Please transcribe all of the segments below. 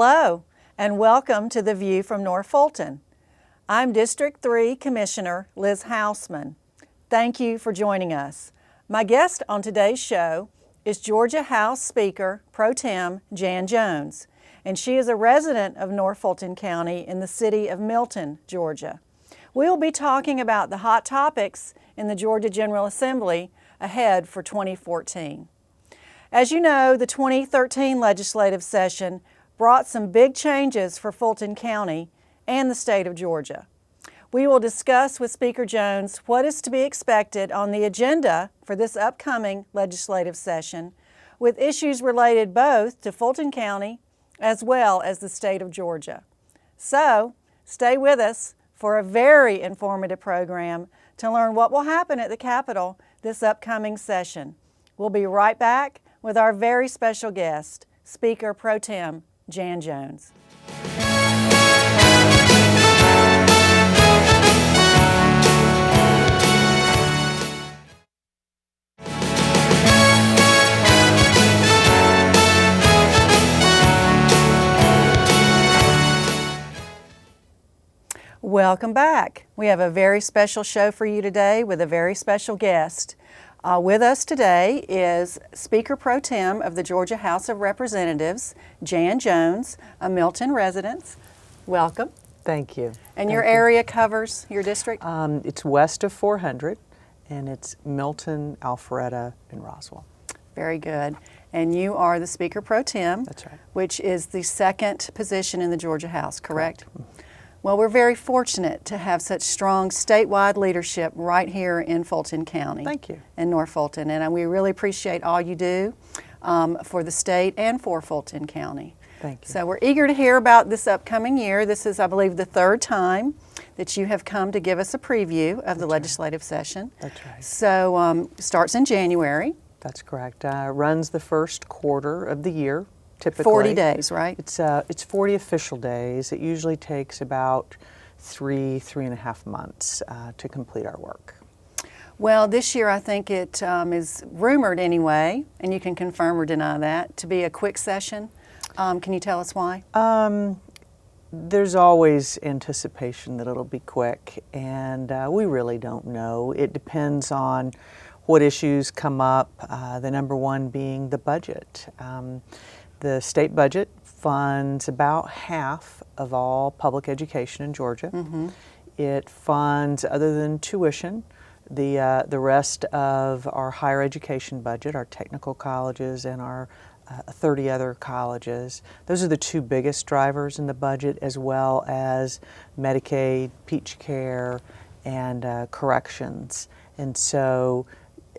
Hello, and welcome to The View from North Fulton. I'm District 3 Commissioner Liz Hausman. Thank you for joining us. My guest on today's show is Georgia House Speaker Pro Tem Jan Jones, and she is a resident of North Fulton County in the city of Milton, Georgia. We'll be talking about the hot topics in the Georgia General Assembly ahead for 2014. As you know, the 2013 legislative session brought some big changes for Fulton County and the state of Georgia. We will discuss with Speaker Jones what is to be expected on the agenda for this upcoming legislative session, with issues related both to Fulton County as well as the state of Georgia. So, stay with us for a very informative program to learn what will happen at the Capitol this upcoming session. We'll be right back with our very special guest, Speaker Pro Tem Jan Jones. Welcome back. We have a very special show for you today with a very special guest. With us today is Speaker Pro Tem of the Georgia House of Representatives, Jan Jones, a Milton resident. Welcome. Thank you. And your area covers your district? It's west of 400, and it's Milton, Alpharetta, and Roswell. Very good. And you are the Speaker Pro Tem. That's right. Which is the second position in the Georgia House, correct? Correct. Well, we're very fortunate to have such strong statewide leadership right here in Fulton County. Thank you. In North Fulton, and we really appreciate all you do for the state and for Fulton County. Thank you. So we're eager to hear about this upcoming year. This is, I believe, the third time that you have come to give us a preview of the legislative session. That's right. So starts in January. That's correct. Runs the first quarter of the year. Typically, 40 days, right? It's 40 official days. It usually takes about three and a half months to complete our work. Well, this year I think it is rumored anyway, and you can confirm or deny that, to be a quick session. Can you tell us why? There's always anticipation that it'll be quick, and we really don't know. It depends on what issues come up, the number one being the budget. The state budget funds about half of all public education in Georgia. Mm-hmm. It funds, other than tuition, the rest of our higher education budget, our technical colleges and our 30 other colleges. Those are the two biggest drivers in the budget, as well as Medicaid, Peach Care, and corrections. And so,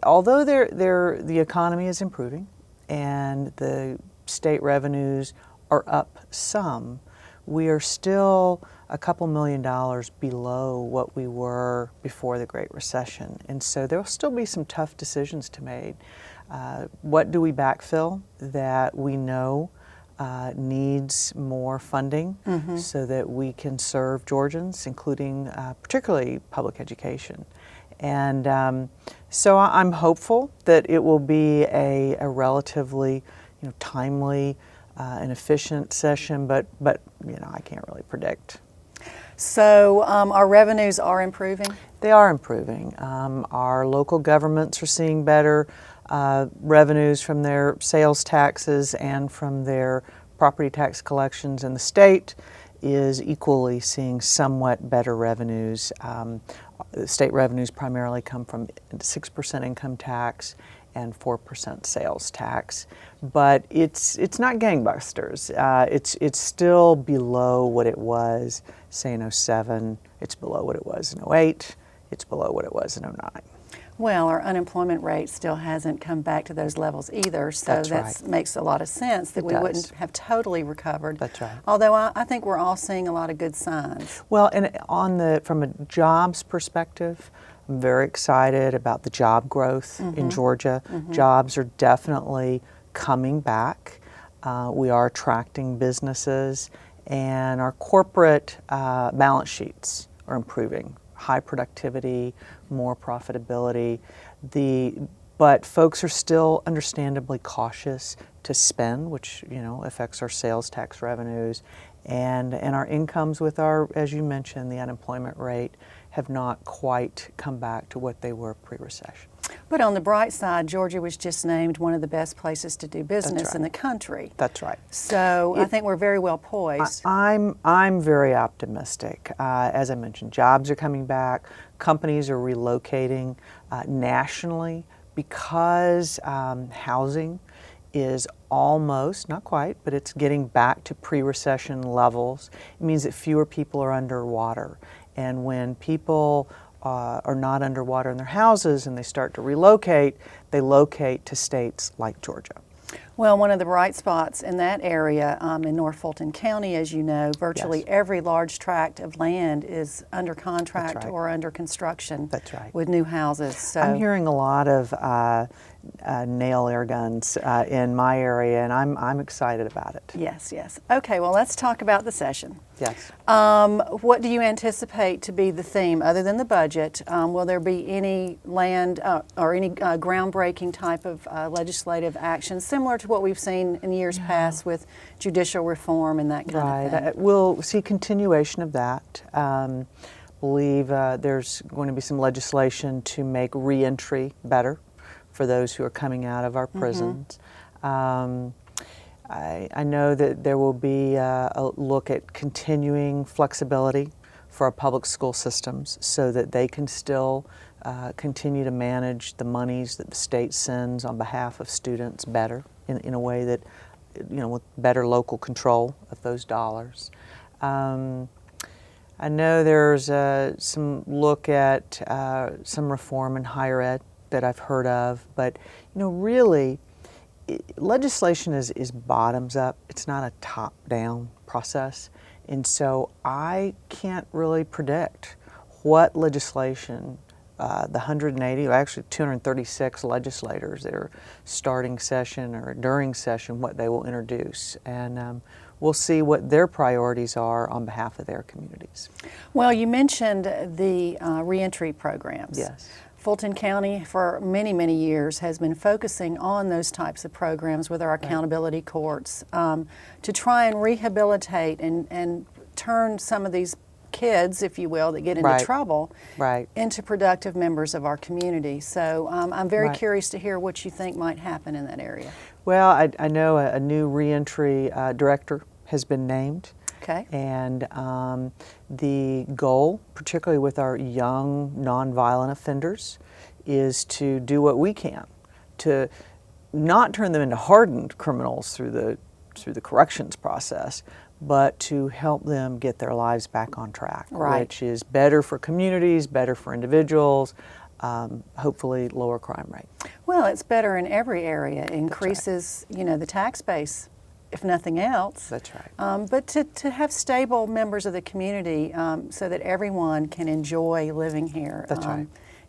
although the economy is improving and the state revenues are up some, we are still a couple $1 million below what we were before the Great Recession. And so there will still be some tough decisions to make. What do we backfill that we know needs more funding so that we can serve Georgians, including particularly public education? And so I'm hopeful that it will be a relatively timely and efficient session, but I can't really predict. So our revenues are improving? They are improving. Our local governments are seeing better revenues from their sales taxes and from their property tax collections, and the state is equally seeing somewhat better revenues. State revenues primarily come from 6% income tax and 4% sales tax, but it's not gangbusters. It's still below what it was, say, in 07. It's below what it was in 08. It's below what it was in 09. Well, our unemployment rate still hasn't come back to those levels either, so that makes a lot of sense that we wouldn't have totally recovered. That's right. Although I think we're all seeing a lot of good signs. Well, and from a jobs perspective, I'm very excited about the job growth in Georgia. Jobs are definitely coming back. We are attracting businesses, and our corporate balance sheets are improving. High productivity, more profitability. The but folks are still understandably cautious to spend, which affects our sales tax revenues, and our incomes with our, as you mentioned, the unemployment rate have not quite come back to what they were pre-recession. But on the bright side, Georgia was just named one of the best places to do business in the country. That's right. So I think we're very well poised. I'm very optimistic. As I mentioned, jobs are coming back. Companies are relocating nationally because housing is almost, not quite, but it's getting back to pre-recession levels. It means that fewer people are underwater. And when people are not underwater in their houses and they start to relocate, they locate to states like Georgia. Well, one of the bright spots in that area in North Fulton County, as you know, virtually every large tract of land is under contract or under construction with new houses. So I'm hearing a lot of nail air guns in my area, and I'm excited about it. Yes, yes. Okay, well, let's talk about the session. Yes. What do you anticipate to be the theme other than the budget? Will there be any land or any groundbreaking type of legislative action similar to what we've seen in years past with judicial reform and that kind of thing? We'll see continuation of that. Believe there's going to be some legislation to make reentry better for those who are coming out of our prisons. I know that there will be a look at continuing flexibility for our public school systems so that they can still continue to manage the monies that the state sends on behalf of students better in a way that, with better local control of those dollars. I know there's some look at some reform in higher ed that I've heard of, but really, legislation is bottoms up. It's not a top down process, and so I can't really predict what legislation the 180, or actually 236 legislators that are starting session or during session, what they will introduce, and we'll see what their priorities are on behalf of their communities. Well, you mentioned the reentry programs. Yes. Fulton County for many, many years has been focusing on those types of programs with our accountability courts to try and rehabilitate and turn some of these kids, if you will, that get into trouble into productive members of our community. So I'm very curious to hear what you think might happen in that area. Well, I know a new reentry director has been named. Okay. And the goal, particularly with our young nonviolent offenders, is to do what we can to not turn them into hardened criminals through the corrections process, but to help them get their lives back on track, which is better for communities, better for individuals, hopefully lower crime rate. Well, it's better in every area. It increases, the tax base, if nothing else. That's right. But to have stable members of the community so that everyone can enjoy living here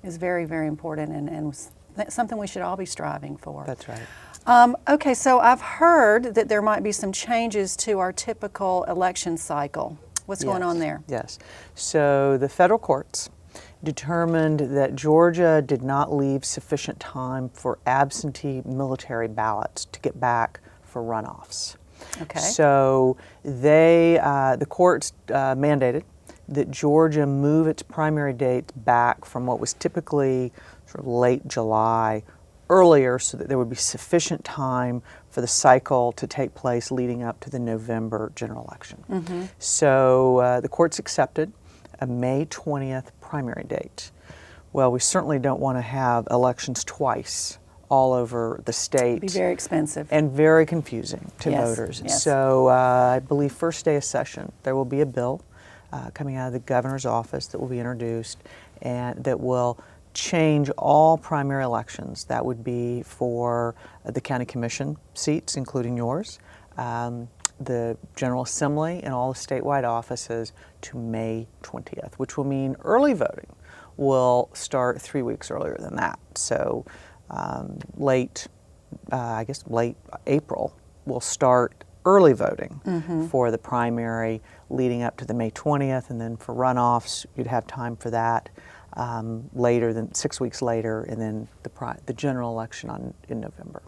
is very, very important and something we should all be striving for. That's right. Okay, so I've heard that there might be some changes to our typical election cycle. What's going on there? Yes. So the federal courts determined that Georgia did not leave sufficient time for absentee military ballots to get back for runoffs. Okay. So the courts mandated that Georgia move its primary dates back from what was typically sort of late July earlier so that there would be sufficient time for the cycle to take place leading up to the November general election. So the courts accepted a May 20th primary date. Well, we certainly don't want to have elections twice all over the state. It'd be very expensive. And very confusing to voters. Yes. So I believe first day of session there will be a bill coming out of the governor's office that will be introduced and that will change all primary elections. That would be for the county commission seats, including yours, the General Assembly and all the statewide offices to May 20th, which will mean early voting will start 3 weeks earlier than that. So late April, we'll start early voting for the primary leading up to the May 20th, and then for runoffs, you'd have time for that. later than 6 weeks later, and then the general election in November.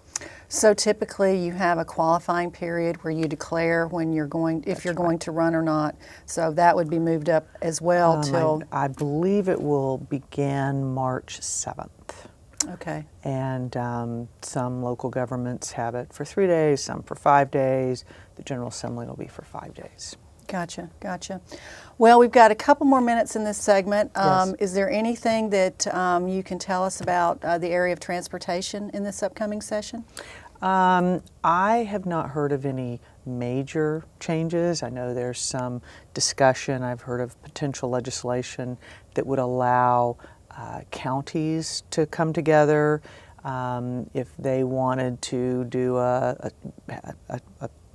So typically you have a qualifying period where you declare when you're going, if you're going to run or not. So that would be moved up as well till. I believe it will begin March 7th. Okay. And some local governments have it for 3 days, some for 5 days. The General Assembly will be for 5 days. Gotcha, gotcha. Well, we've got a couple more minutes in this segment. Yes. Is there anything that you can tell us about the area of transportation in this upcoming session? I have not heard of any major changes. I know there's some discussion. I've heard of potential legislation that would allow counties to come together if they wanted to do a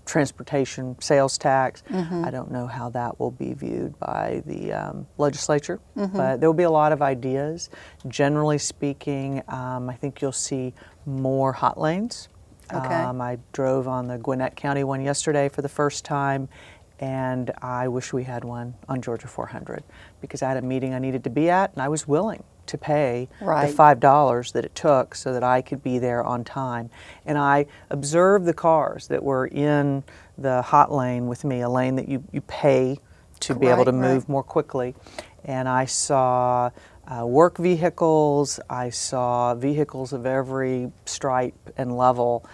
transportation sales tax. I don't know how that will be viewed by the legislature, but there will be a lot of ideas. Generally speaking, I think you'll see more hot lanes. Okay. I drove on the Gwinnett County one yesterday for the first time, and I wish we had one on Georgia 400 because I had a meeting I needed to be at, and I was willing to pay Right. the $5 that it took so that I could be there on time. And I observed the cars that were in the hot lane with me, a lane that you pay to be able to Right, move right. more quickly. And I saw work vehicles, I saw vehicles of every stripe and level.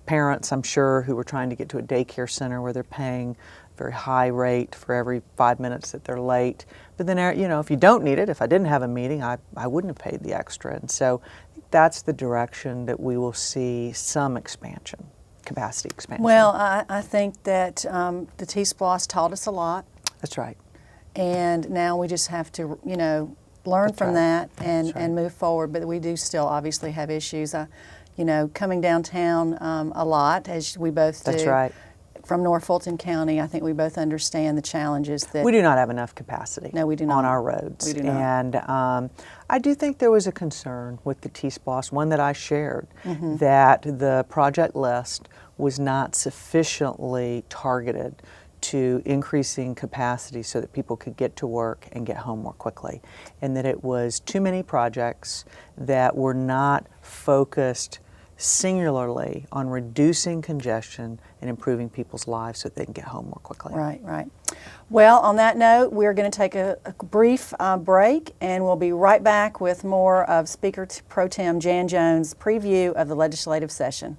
Parents, I'm sure, who were trying to get to a daycare center where they're paying a very high rate for every 5 minutes that they're late. But then, if you don't need it, if I didn't have a meeting, I wouldn't have paid the extra. And so I think that's the direction that we will see some expansion, capacity expansion. Well, I think that the T-SPLOS taught us a lot, That's right. and now we just have to, learn That's from right. that and, That's right. and move forward. But we do still obviously have issues. Coming downtown a lot, as we both do. That's right. From North Fulton County, I think we both understand the challenges that. We do not have enough capacity No, we do not. on our roads. We do not. And I do think there was a concern with the T-SPLOS, one that I shared, Mm-hmm. that the project list was not sufficiently targeted to increasing capacity so that people could get to work and get home more quickly, and that it was too many projects that were not focused singularly on reducing congestion and improving people's lives so that they can get home more quickly. Right, right. Well, on that note, we're going to take a brief break, and we'll be right back with more of Speaker Pro Tem Jan Jones' preview of the legislative session.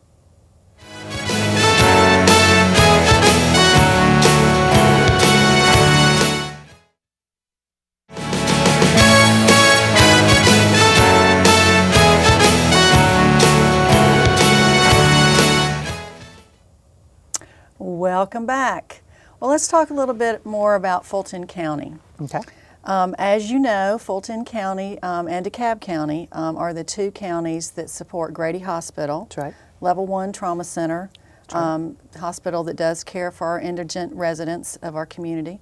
Welcome back. Well, let's talk a little bit more about Fulton County. Okay. As you know, Fulton County and DeKalb County are the two counties that support Grady Hospital, That's right. Level 1 Trauma Center, hospital that does care for our indigent residents of our community.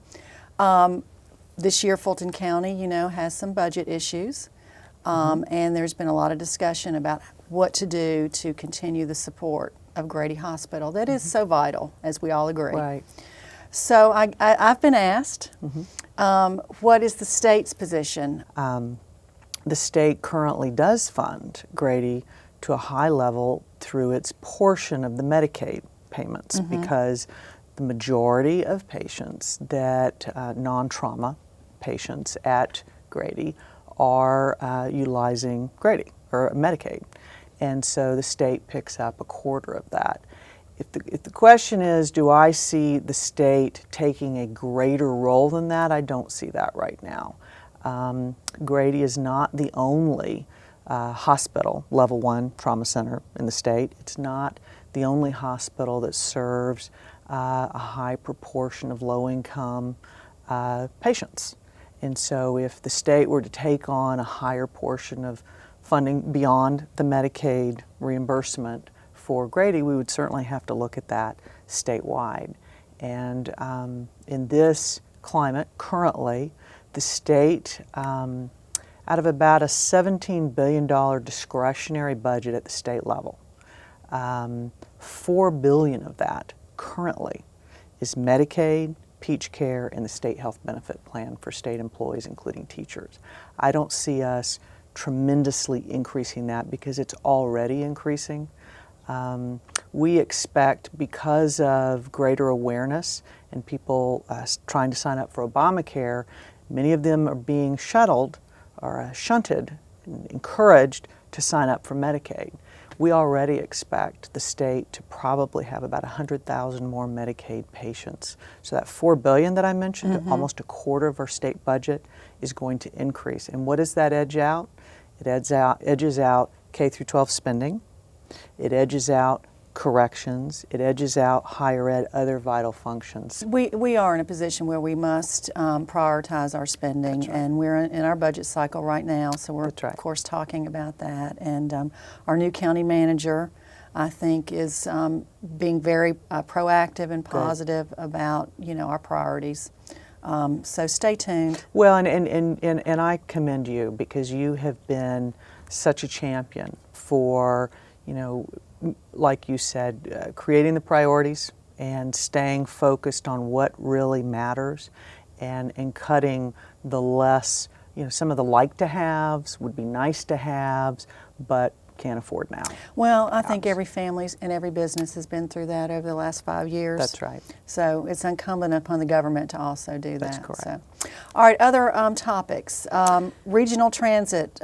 This year, Fulton County, has some budget issues, and there's been a lot of discussion about what to do to continue the support of Grady Hospital. That is so vital, as we all agree. Right. So I've been asked, what is the state's position? The state currently does fund Grady to a high level through its portion of the Medicaid payments because the majority of patients that, non-trauma patients at Grady are utilizing Grady or Medicaid. And so the state picks up a quarter of that. If the question is, do I see the state taking a greater role than that? I don't see that right now. Grady is not the only hospital, Level 1 Trauma Center in the state. It's not the only hospital that serves a high proportion of low-income patients. And so if the state were to take on a higher portion of funding beyond the Medicaid reimbursement for Grady, we would certainly have to look at that statewide. And in this climate, currently, the state, out of about a $17 billion discretionary budget at the state level, $4 billion of that currently is Medicaid Peach Care, and the state health benefit plan for state employees, including teachers. I don't see us tremendously increasing that because it's already increasing. We expect, because of greater awareness and people trying to sign up for Obamacare, many of them are being shunted, encouraged to sign up for Medicaid. We already expect the state to probably have about 100,000 more Medicaid patients. So that $4 billion that I mentioned, almost a quarter of our state budget, is going to increase. And what does that edge out? It edges out K through 12 spending. It edges out corrections. It edges out higher ed, other vital functions. We are in a position where we must prioritize our spending, That's right. and we're in our budget cycle right now, so we're That's right. of course talking about that. And our new county manager, I think, is being very proactive and positive about our priorities. So stay tuned. Well, and I commend you because you have been such a champion for, like you said, creating the priorities and staying focused on what really matters and cutting the less, some of the like-to-haves, would be nice-to-haves, but can't afford now. Well, I think every family and every business has been through that over the last 5 years. That's right. So it's incumbent upon the government to also do that. That's correct. So, all right, other topics. Regional transit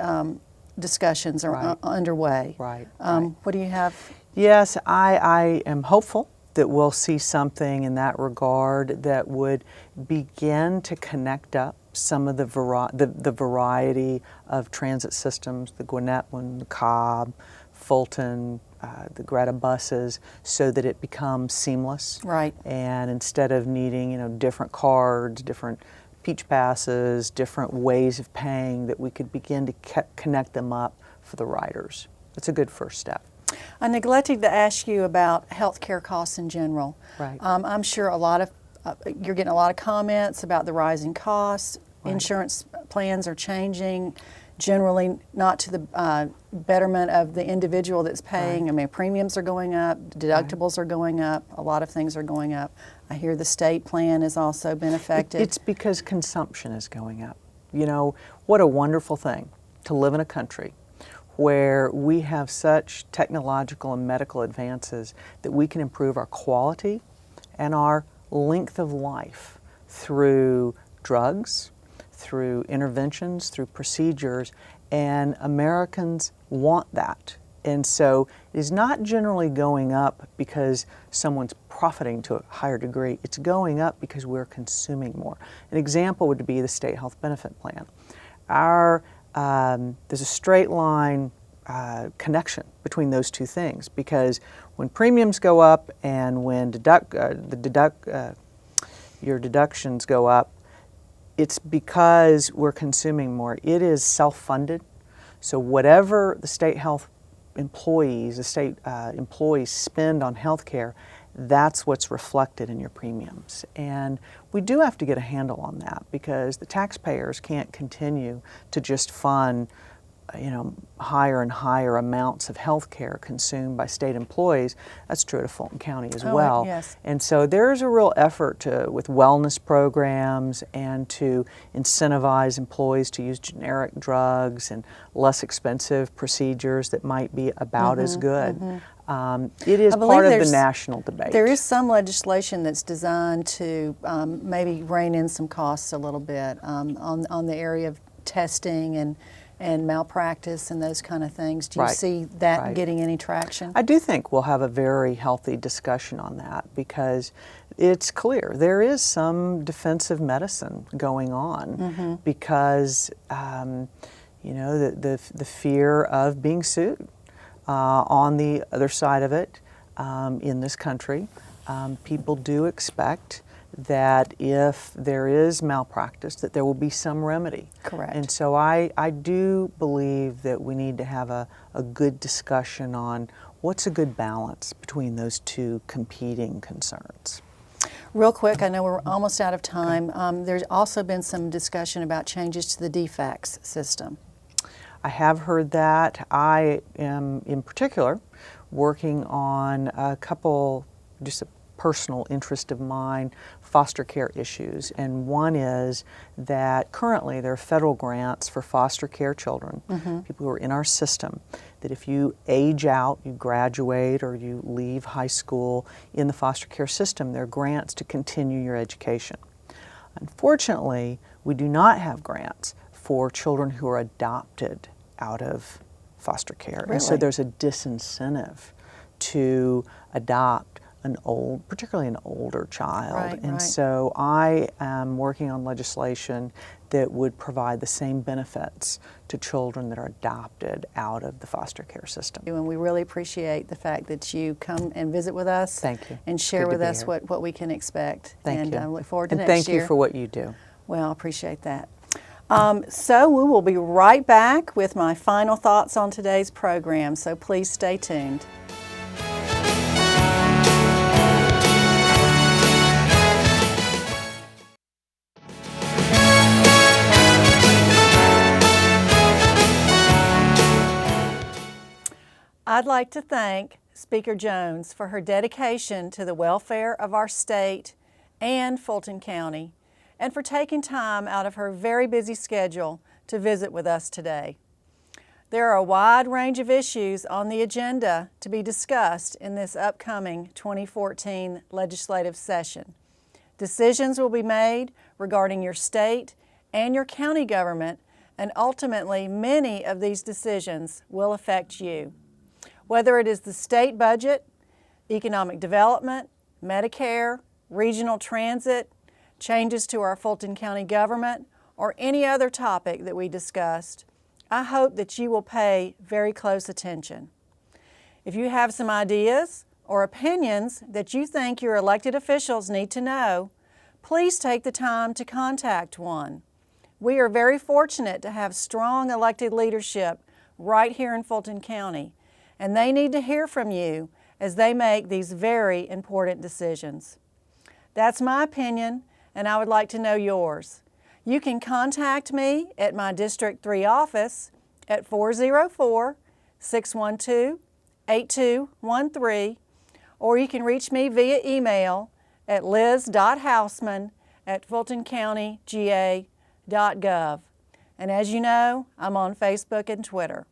discussions are underway. Right. What do you have? Yes, I am hopeful that we'll see something in that regard that would begin to connect up some of the variety of transit systems, the Gwinnett one, the Cobb, Fulton, the Greta buses, so that it becomes seamless. Right. And instead of needing, different cards, different Peach passes, different ways of paying, that we could begin to connect them up for the riders. It's a good first step. I neglected to ask you about healthcare costs in general. Right. I'm sure you're getting a lot of comments about the rising costs. Right. Insurance plans are changing, generally not to the betterment of the individual that's paying. Right. I mean, premiums are going up, deductibles are going up, a lot of things are going up. I hear the state plan has also been affected. It's because consumption is going up. What a wonderful thing to live in a country where we have such technological and medical advances that we can improve our quality and our length of life through drugs, through interventions, through procedures, and Americans want that. And so it is not generally going up because someone's profiting to a higher degree. It's going up because we're consuming more. An example would be the state health benefit plan. There's a straight line connection between those two things, because when premiums go up and when your deductions go up, it's because we're consuming more. It is self-funded, so whatever the state health employees spend on health care, that's what's reflected in your premiums. And we do have to get a handle on that, because the taxpayers can't continue to just fund higher and higher amounts of health care consumed by state employees. That's true at Fulton County as well. Yes. And so there's a real effort with wellness programs and to incentivize employees to use generic drugs and less expensive procedures that might be about as good. It is part of the national debate. There is some legislation that's designed to maybe rein in some costs a little bit on the area of testing and malpractice and those kind of things. Do you see that getting any traction? I do think we'll have a very healthy discussion on that, because it's clear there is some defensive medicine going on because the fear of being sued. On the other side of it, in this country, people do expect that if there is malpractice, that there will be some remedy. Correct. And so I do believe that we need to have a good discussion on what's a good balance between those two competing concerns. Real quick, I know we're almost out of time. There's also been some discussion about changes to the DFACS system. I have heard that. I am, in particular, working on a couple, just personal interest of mine, foster care issues. And one is that currently there are federal grants for foster care children, people who are in our system, that if you age out, you graduate or you leave high school in the foster care system, there are grants to continue your education. Unfortunately, we do not have grants for children who are adopted out of foster care. Really? And so there's a disincentive to adopt particularly an older child. Right, and right. so I am working on legislation that would provide the same benefits to children that are adopted out of the foster care system. And we really appreciate the fact that you come and visit with us. Thank you. And It's share good to with be us here. what we can expect. Thank and you. Look forward to And next thank year. you for what you do. Well, I appreciate that. So we will be right back with my final thoughts on today's program, so please stay tuned. I'd like to thank Speaker Jones for her dedication to the welfare of our state and Fulton County, and for taking time out of her very busy schedule to visit with us today. There are a wide range of issues on the agenda to be discussed in this upcoming 2014 legislative session. Decisions will be made regarding your state and your county government, and ultimately many of these decisions will affect you. Whether it is the state budget, economic development, Medicare, regional transit, changes to our Fulton County government, or any other topic that we discussed, I hope that you will pay very close attention. If you have some ideas or opinions that you think your elected officials need to know, please take the time to contact one. We are very fortunate to have strong elected leadership right here in Fulton County, and they need to hear from you as they make these very important decisions. That's my opinion, and I would like to know yours. You can contact me at my District 3 office at 404-612-8213, or you can reach me via email at liz.houseman@fultoncountyga.gov. And as you know, I'm on Facebook and Twitter.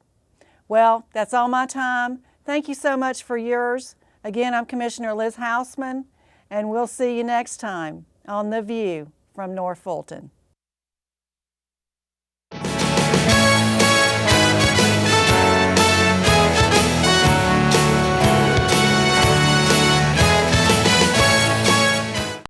Well, that's all my time. Thank you so much for yours. Again, I'm Commissioner Liz Houseman, and we'll see you next time on The View from North Fulton.